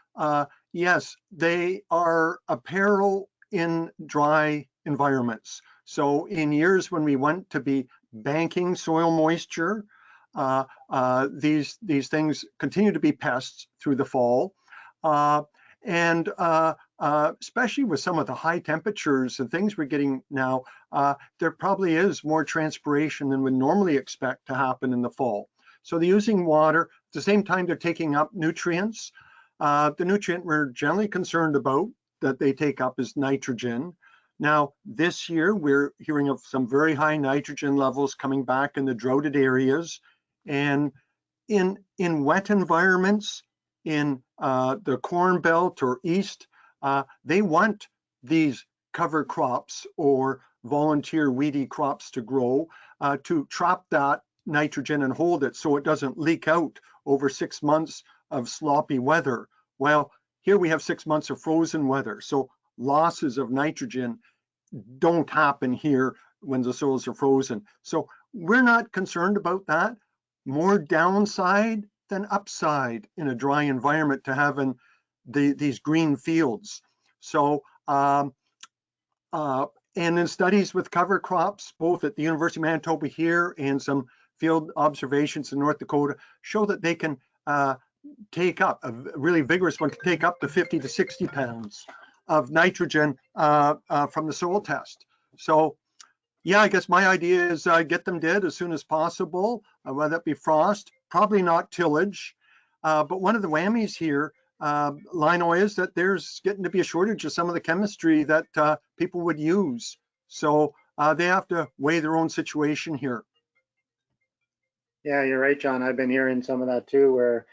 yes, they are a peril in dry environments. So in years when we want to be banking soil moisture, these things continue to be pests through the fall. And especially with some of the high temperatures and things we're getting now, there probably is more transpiration than we normally expect to happen in the fall. So they're using water. At the same time, they're taking up nutrients. The nutrient we're generally concerned about that they take up is nitrogen. Now, this year, we're hearing of some very high nitrogen levels coming back in the droughted areas. And in wet environments, in the Corn Belt or East, they want these cover crops or volunteer weedy crops to grow to trap that nitrogen and hold it so it doesn't leak out over 6 months of sloppy weather. Well, here we have 6 months of frozen weather, so losses of nitrogen don't happen here when the soils are frozen. So we're not concerned about that. More downside than upside in a dry environment to having these green fields. So and in studies with cover crops, both at the University of Manitoba here and some field observations in North Dakota, show that they can take up, a really vigorous one can take up to 50 to 60 pounds of nitrogen from the soil test. So yeah, I guess my idea is get them dead as soon as possible, whether that be frost, probably not tillage. But one of the whammies here, Lino, is that there's getting to be a shortage of some of the chemistry that people would use. So they have to weigh their own situation here. Yeah, you're right, John. I've been hearing some of that too, where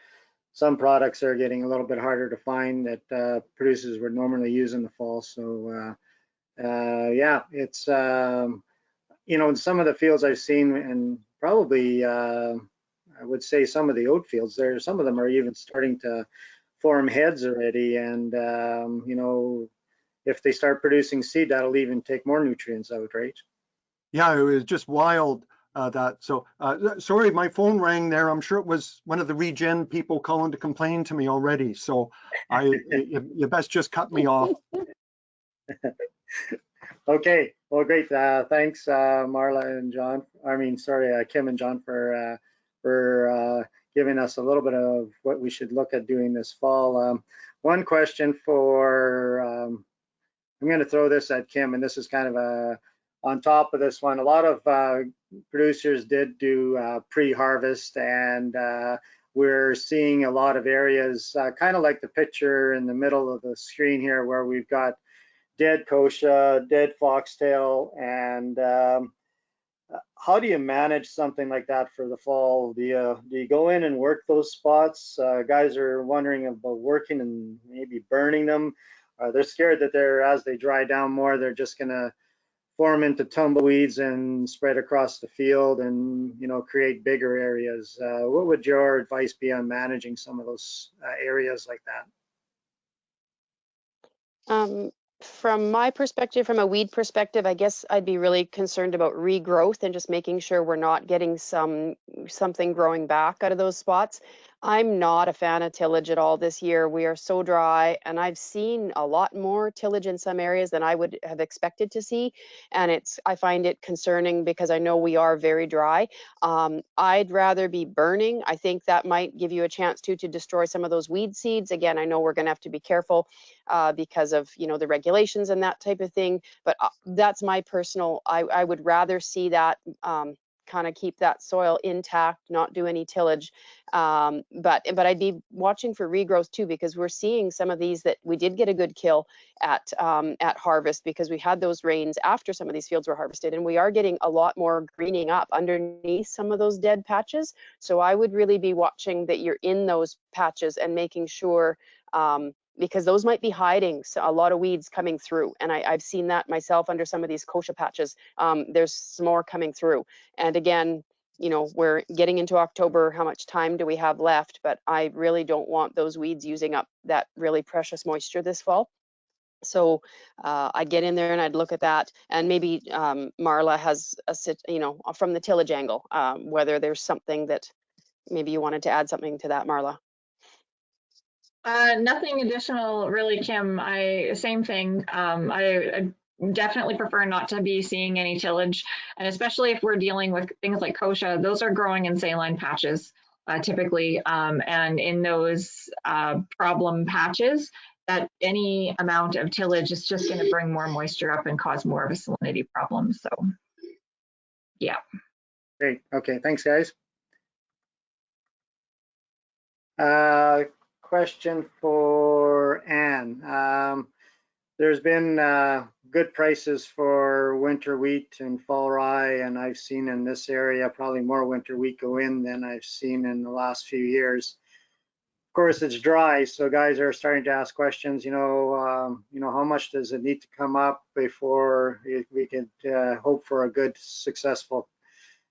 some products are getting a little bit harder to find that producers would normally use in the fall. So yeah, it's, you know, in some of the fields I've seen, and probably, I would say some of the oat fields there, some of them are even starting to form heads already. And, you know, if they start producing seed, that'll even take more nutrients out, right? Yeah, it was just wild that. So sorry, my phone rang there. I'm sure it was one of the regen people calling to complain to me already. So you best just cut me off. Okay, well, great. Thanks, Marla and John. I mean, sorry, Kim and John for giving us a little bit of what we should look at doing this fall. One question for, I'm going to throw this at Kim, and this is kind of on top of this one. A lot of producers did do pre-harvest, and we're seeing a lot of areas, kind of like the picture in the middle of the screen here, where we've got dead kochia, dead foxtail, and how do you manage something like that for the fall? Do you go in and work those spots? Guys are wondering about working and maybe burning them. They're scared that as they dry down more, they're just gonna form into tumbleweeds and spread across the field and, you know, create bigger areas. What would your advice be on managing some of those areas like that? From my perspective, from a weed perspective, I guess I'd be really concerned about regrowth and just making sure we're not getting something growing back out of those spots. I'm not a fan of tillage at all this year. We are so dry, and I've seen a lot more tillage in some areas than I would have expected to see. And I find it concerning because I know we are very dry. I'd rather be burning. I think that might give you a chance to destroy some of those weed seeds. Again, I know we're going to have to be careful because of, you know, the regulations and that type of thing. But that's my personal, I would rather see that kind of keep that soil intact, not do any tillage. But I'd be watching for regrowth too, because we're seeing some of these that we did get a good kill at harvest, because we had those rains after some of these fields were harvested, and we are getting a lot more greening up underneath some of those dead patches. So I would really be watching that you're in those patches and making sure, because those might be hiding a lot of weeds coming through. And I've seen that myself under some of these kochia patches. There's some more coming through. And again, you know, we're getting into October. How much time do we have left? But I really don't want those weeds using up that really precious moisture this fall. So I'd get in there and I'd look at that, and maybe Marla has you know, from the tillage angle, whether there's something that maybe you wanted to add something to that, Marla. Nothing additional, really, Kim. Same thing. I definitely prefer not to be seeing any tillage, and especially if we're dealing with things like kochia, those are growing in saline patches typically, and in those problem patches, that any amount of tillage is just going to bring more moisture up and cause more of a salinity problem. So, yeah. Great. Okay. Thanks, guys. Question for Ann. There's been good prices for winter wheat and fall rye, and I've seen in this area probably more winter wheat go in than I've seen in the last few years. Of course, it's dry, so guys are starting to ask questions. You know, how much does it need to come up before we could hope for a good, successful,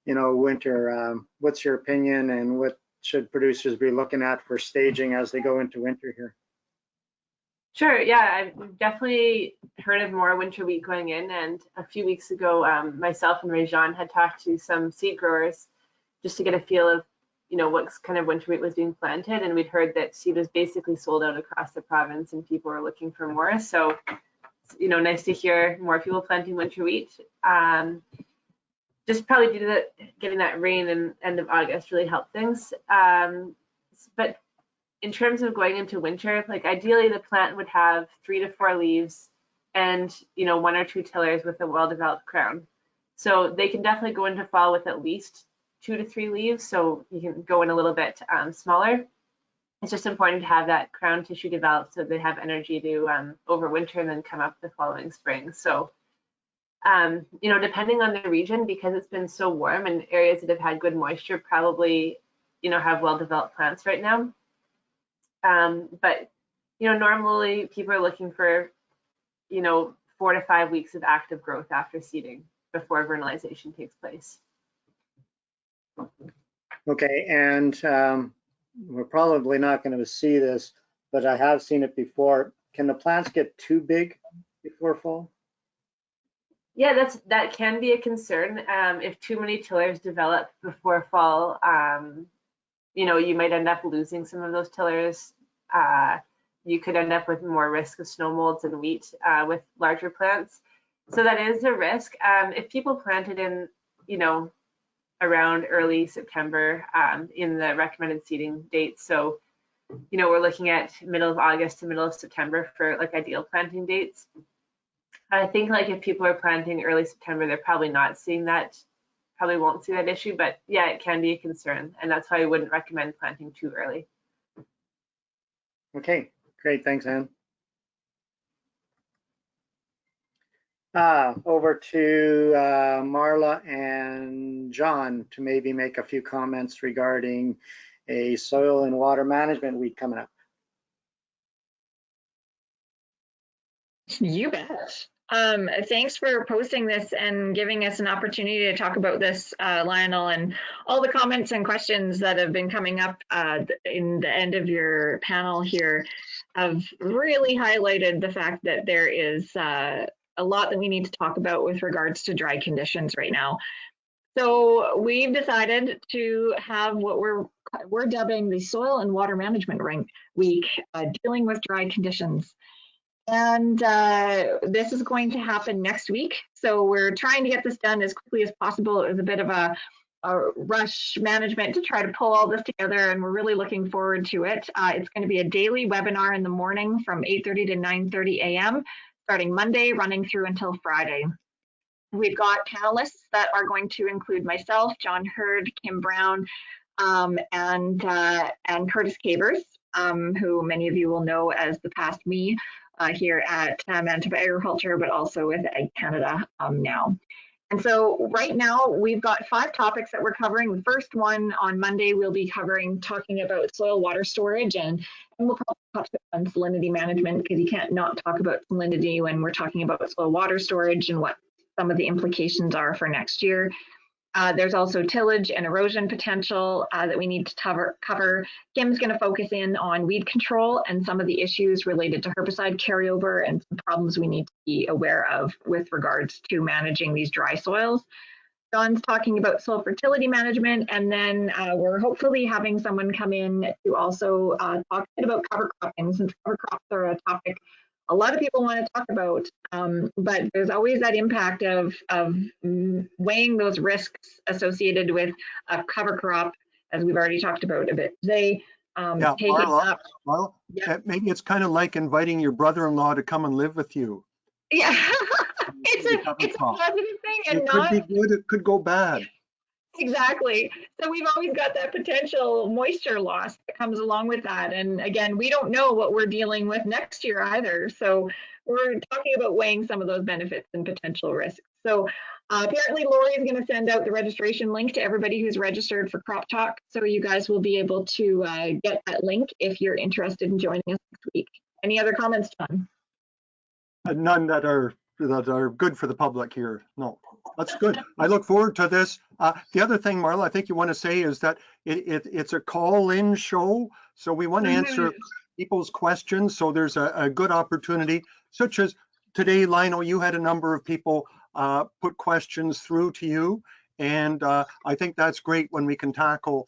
you know, winter? What's your opinion, and what should producers be looking at for staging as they go into winter here? Sure, yeah, I've definitely heard of more winter wheat going in, and a few weeks ago, myself and Rajan had talked to some seed growers just to get a feel of, you know, what kind of winter wheat was being planted, and we'd heard that seed was basically sold out across the province and people were looking for more. So, you know, nice to hear more people planting winter wheat. Just probably due to getting that rain in end of August really helped things. But in terms of going into winter, like ideally the plant would have 3 to 4 leaves and, you know, 1 or 2 tillers with a well-developed crown. So they can definitely go into fall with at least 2 to 3 leaves. So you can go in a little bit smaller. It's just important to have that crown tissue developed so they have energy to overwinter and then come up the following spring. So, you know, depending on the region, because it's been so warm, and areas that have had good moisture probably, you know, have well-developed plants right now. But, you know, normally people are looking for, you know, 4 to 5 weeks of active growth after seeding before vernalization takes place. Okay, and we're probably not going to see this, but I have seen it before. Can the plants get too big before fall? Yeah, that can be a concern. If too many tillers develop before fall, you know, you might end up losing some of those tillers. You could end up with more risk of snow molds and wheat with larger plants. So that is a risk. If people planted in, you know, around early September in the recommended seeding dates, so, you know, we're looking at middle of August to middle of September for like ideal planting dates. I think like if people are planting early September, they're probably not seeing that, probably won't see that issue, but yeah, it can be a concern. And that's why I wouldn't recommend planting too early. Okay, great, thanks, Anne. Over to Marla and John to maybe make a few comments regarding a soil and water management week coming up. You bet. Thanks for posting this and giving us an opportunity to talk about this, Lionel, and all the comments and questions that have been coming up in the end of your panel here have really highlighted the fact that there is a lot that we need to talk about with regards to dry conditions right now. So we've decided to have what we're dubbing the Soil and Water Management Week, dealing with dry conditions. And this is going to happen next week. So we're trying to get this done as quickly as possible. It was a bit of a rush management to try to pull all this together, and we're really looking forward to it. It's going to be a daily webinar in the morning from 8:30 to 9:30 a.m., starting Monday, running through until Friday. We've got panelists that are going to include myself, John Hurd, Kim Brown, and Curtis Cabers, who many of you will know as the past me here at Manitoba Agriculture, but also with Ag Canada now. And so right now we've got 5 topics that we're covering. The first one on Monday, we'll be talking about soil water storage, and we'll probably touch on salinity management, because you can't not talk about salinity when we're talking about soil water storage and what some of the implications are for next year. There's also tillage and erosion potential that we need to cover. Kim's going to focus in on weed control and some of the issues related to herbicide carryover and some problems we need to be aware of with regards to managing these dry soils. John's talking about soil fertility management, and then we're hopefully having someone come in to also talk a bit about cover cropping, since cover crops are a topic a lot of people want to talk about, but there's always that impact of weighing those risks associated with a cover crop, as we've already talked about a bit today. Yeah, Marla, yeah. Maybe it's kind of like inviting your brother-in-law to come and live with you. Yeah, it's a positive thing, and it could be good, it could go bad. Exactly. So we've always got that potential moisture loss that comes along with that. And again, we don't know what we're dealing with next year either. So we're talking about weighing some of those benefits and potential risks. So apparently Lori is going to send out the registration link to everybody who's registered for CropTalk. So you guys will be able to get that link if you're interested in joining us next week. Any other comments, John? None that are good for the public here. No, that's good. I look forward to this. The other thing, Marla, I think you want to say is that it's a call-in show, so we want to answer people's questions. So there's a good opportunity, such as today, Lionel, you had a number of people put questions through to you, and I think that's great when we can tackle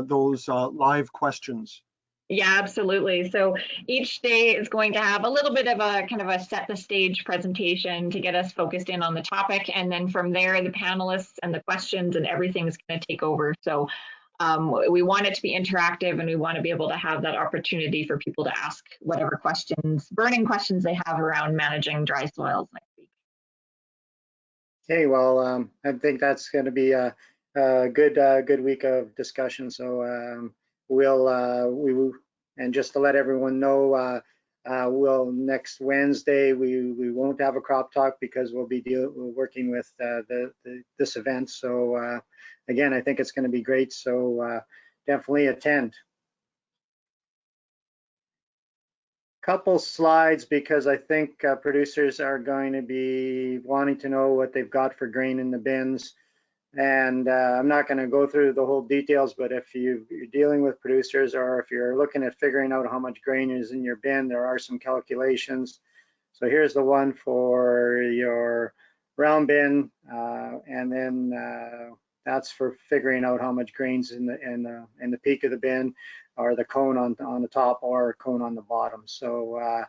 those live questions. Yeah, absolutely. So each day is going to have a little bit of a kind of a set the stage presentation to get us focused in on the topic. And then from there, the panelists and the questions and everything is going to take over. So we want it to be interactive, and we want to be able to have that opportunity for people to ask whatever questions, burning questions they have around managing dry soils next week. Okay, well, I think that's going to be a good week of discussion. So and just to let everyone know, we'll next Wednesday we won't have a crop talk because we'll be working with this event. So again, I think it's going to be great. So definitely attend. couple slides because I think producers are going to be wanting to know what they've got for grain in the bins. And I'm not going to go through the whole details, but if you're dealing with producers or if you're looking at figuring out how much grain is in your bin, there are some calculations. So here's the one for your round bin, and then that's for figuring out how much grain's in the peak of the bin, or the cone on the top, or cone on the bottom. So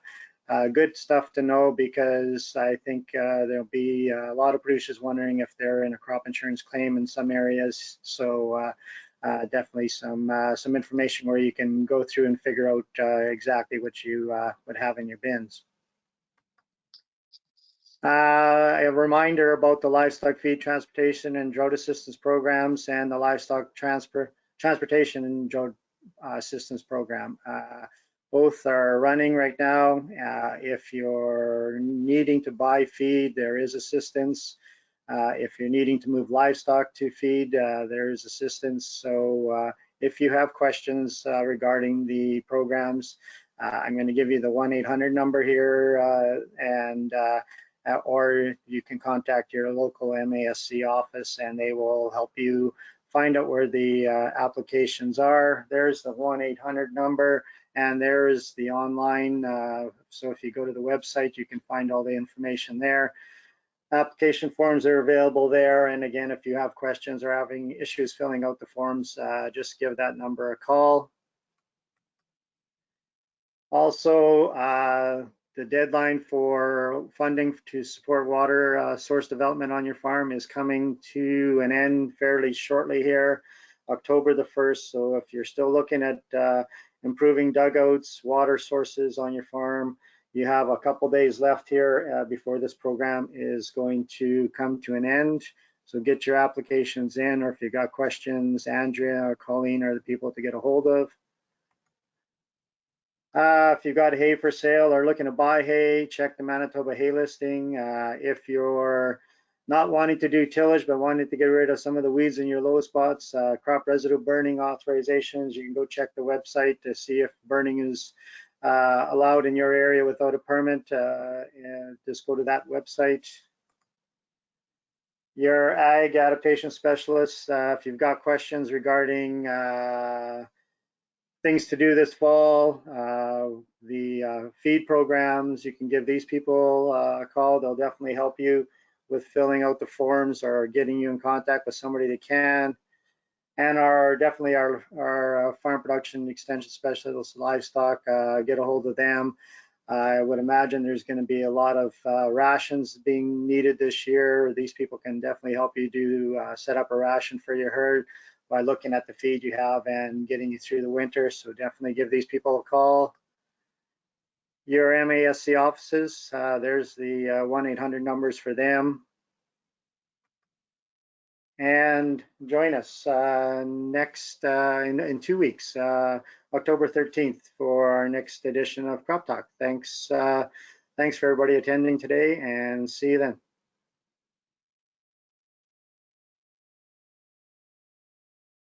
good stuff to know, because I think there'll be a lot of producers wondering if they're in a crop insurance claim in some areas. So definitely some information where you can go through and figure out exactly what you would have in your bins. A reminder about the livestock feed transportation and drought assistance programs, and the livestock transportation and drought assistance program. Both are running right now. If you're needing to buy feed, there is assistance. If you're needing to move livestock to feed, there is assistance. So if you have questions regarding the programs, I'm going to give you the 1-800 number here, or you can contact your local MASC office and they will help you find out where the applications are. There's the 1-800 number, and there is the online. So if you go to the website, you can find all the information there. Application forms are available there. And again, if you have questions or having issues filling out the forms, just give that number a call. Also, the deadline for funding to support water source development on your farm is coming to an end fairly shortly here, October the 1st. So if you're still looking at improving dugouts, water sources on your farm, you have a couple days left here before this program is going to come to an end. So get your applications in, or if you've got questions, Andrea or Colleen are the people to get a hold of. If you've got hay for sale or looking to buy hay, check the Manitoba hay listing. If you're not wanting to do tillage but wanting to get rid of some of the weeds in your low spots, crop residue burning authorizations, you can go check the website to see if burning is allowed in your area without a permit. And just go to that website. Your ag adaptation specialist, if you've got questions regarding things to do this fall, the feed programs, you can give these people a call. They'll definitely help you with filling out the forms or getting you in contact with somebody that can. And definitely our farm production extension specialists, livestock, get a hold of them. I would imagine there's going to be a lot of rations being needed this year. These people can definitely help you set up a ration for your herd by looking at the feed you have and getting you through the winter. So definitely give these people a call. Your MASC offices, there's the 1-800 numbers for them. And join us next in 2 weeks, October 13th, for our next edition of Crop Talk. Thanks for everybody attending today, and see you then.